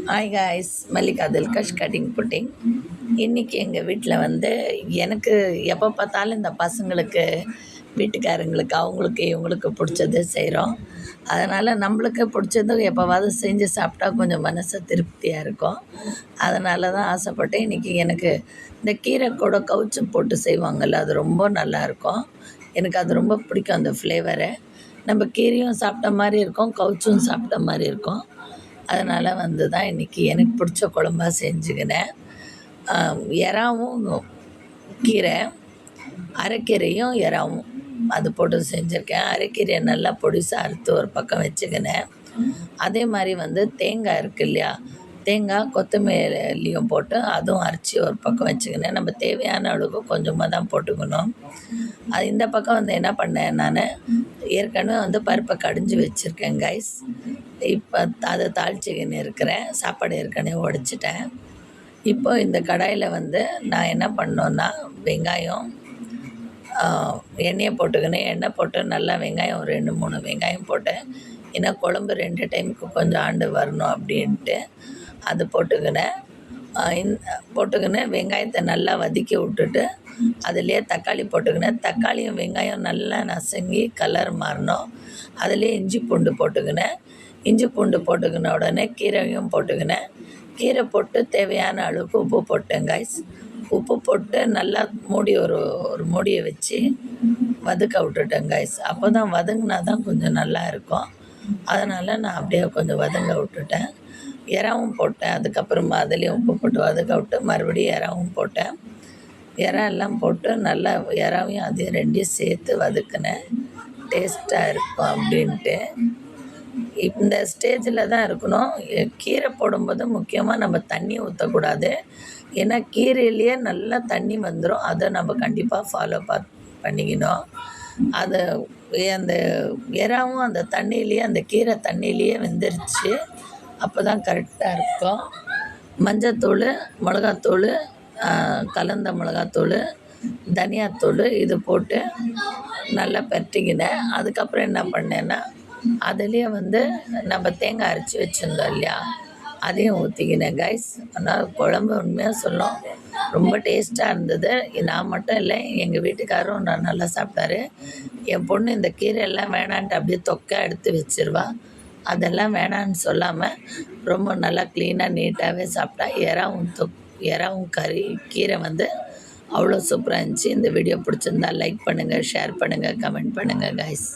Hi guys, Mallika Dilkash cutting putting. இன்றைக்கி எங்கள் வீட்டில் வந்து எனக்கு எப்போ பார்த்தாலும் இந்த பசங்களுக்கு, வீட்டுக்காரங்களுக்கு, அவங்களுக்கு இவங்களுக்கு பிடிச்சது செய்கிறோம். அதனால் நம்மளுக்கு பிடிச்சது எப்போவாவது செஞ்சு சாப்பிட்டா கொஞ்சம் மனசு திருப்தியாக இருக்கும். அதனால தான் ஆசைப்பட்டு இன்றைக்கி எனக்கு இந்த கீரை கூட கவுச்சு போட்டு செய்வாங்கள்ல, அது ரொம்ப நல்லாயிருக்கும். எனக்கு அது ரொம்ப பிடிக்கும் அந்த ஃப்ளேவரை. நம்ம கீரையும் சாப்பிட்ட மாதிரி இருக்கும், கவுச்சும் சாப்பிட்ட மாதிரி இருக்கும். அதனால் வந்து தான் இன்றைக்கி எனக்கு பிடிச்ச குழம்பா செஞ்சுக்கினேன். எறாவும் கீரை, அரைக்கீரையும் எறாவும் அது போட்டு செஞ்சுருக்கேன். அரைக்கீரையை நல்லா பொடிசாக அறுத்து ஒரு பக்கம் வச்சுக்கினேன். அதே மாதிரி வந்து தேங்காய் இருக்குது இல்லையா, தேங்காய் கொத்தமல்லியும் போட்டு அதுவும் அரைச்சி ஒரு பக்கம் வச்சுக்கினேன். நம்ம தேவையான அளவுக்கு கொஞ்சமாக தான் போட்டுக்கணும். அது இந்த பக்கம் வந்து என்ன பண்ணேன், நான் ஏற்கனவே வந்து பருப்பை கடைஞ்சி வச்சுருக்கேன் கைஸ். இப்போ அதை தாளிச்சிக்கின்னு இருக்கிறேன். சாப்பாடு ஏற்கனவே உடைச்சிட்டேன். இப்போ இந்த கடாயில் வந்து நான் என்ன பண்ணோன்னா, வெங்காயம் எண்ணெயை போட்டுக்கினேன். எண்ணெய் போட்டு நல்லா வெங்காயம் 2-3 வெங்காயம் போட்டேன். ஏன்னா குழம்பு 2 டைமுக்கு கொஞ்சம் ஆண்டு வரணும் அப்படின்ட்டு அது போட்டுக்கினேன். போட்டுக்கினேன் வெங்காயத்தை நல்லா வதக்கி விட்டுட்டு அதிலே தக்காளி போட்டுக்கினேன். தக்காளியும் வெங்காயம் நல்லா நசுங்கி கலர் மாறணும். அதிலே இஞ்சி பூண்டு போட்டுக்கினேன். இஞ்சி பூண்டு போட்டுக்கின உடனே கீரையும் போட்டுக்கினேன். கீரை போட்டு தேவையான அளவுக்கு உப்பு போட்டேன் கைஸ். உப்பு போட்டு நல்லா மூடி ஒரு மூடியை வச்சு வதக்க விட்டுட்டேன் கைஸ். அப்போ தான் வதங்கினா தான் கொஞ்சம் நல்லா இருக்கும். அதனால் நான் அப்படியே கொஞ்சம் வதங்க விட்டுட்டேன். எறாவும் போட்டேன். அதுக்கப்புறமா அதுலேயும் உப்பு போட்டு வதக்க விட்டு மறுபடியும் எறாவும் போட்டேன். எல்லாம் போட்டு நல்லா எறாவையும் அதையும் 2யும் சேர்த்து வதக்கினேன். டேஸ்ட்டாக இருக்கும் அப்படின்ட்டு. இந்த ஸ்டேஜில் தான் இருக்கணும். கீரை போடும்போது முக்கியமாக நம்ம தண்ணி ஊற்றக்கூடாது. ஏன்னா கீரையிலேயே நல்லா தண்ணி வந்துடும். அதை நம்ம கண்டிப்பாக ஃபாலோ பண்ணிக்கணும். அதை அந்த எறாவும் அந்த தண்ணியிலேயே, அந்த கீரை தண்ணியிலேயே வெந்துருச்சு. அப்போ தான் கரெக்டாக இருக்கும். மஞ்சத்தூள், மிளகாத்தூள், கலந்த மிளகாத்தூள், தனியாத்தூள் இது போட்டு நல்லா பரட்டிக்கினேன். அதுக்கப்புறம் என்ன பண்ணேன்னா, அதுலேயே வந்து நம்ம தேங்காய் அரைச்சி வச்சுருந்தோம் இல்லையா, அதையும் ஊற்றிக்கினேன் கைஸ். ஆனால் குழம்பு உண்மையாக சொல்லும் ரொம்ப டேஸ்ட்டாக இருந்தது. நான் மட்டும் இல்லை, எங்கள் வீட்டுக்காரரும் நான் நல்லா சாப்பிட்டாரு. என் பொண்ணு இந்த கீரையெல்லாம் வேணான்ட்டு அப்படியே தொக்கா எடுத்து வச்சிருவா. அதெல்லாம் வேணான்னு சொல்லாமல் ரொம்ப நல்லா க்ளீனாக நீட்டாகவே சாப்பிட்டா. எறாவும் கீரை வந்து அவ்வளோ சூப்பராக இருந்துச்சு. இந்த வீடியோ பிடிச்சிருந்தா லைக் பண்ணுங்கள், ஷேர் பண்ணுங்கள், கமெண்ட் பண்ணுங்கள் கைஸ்.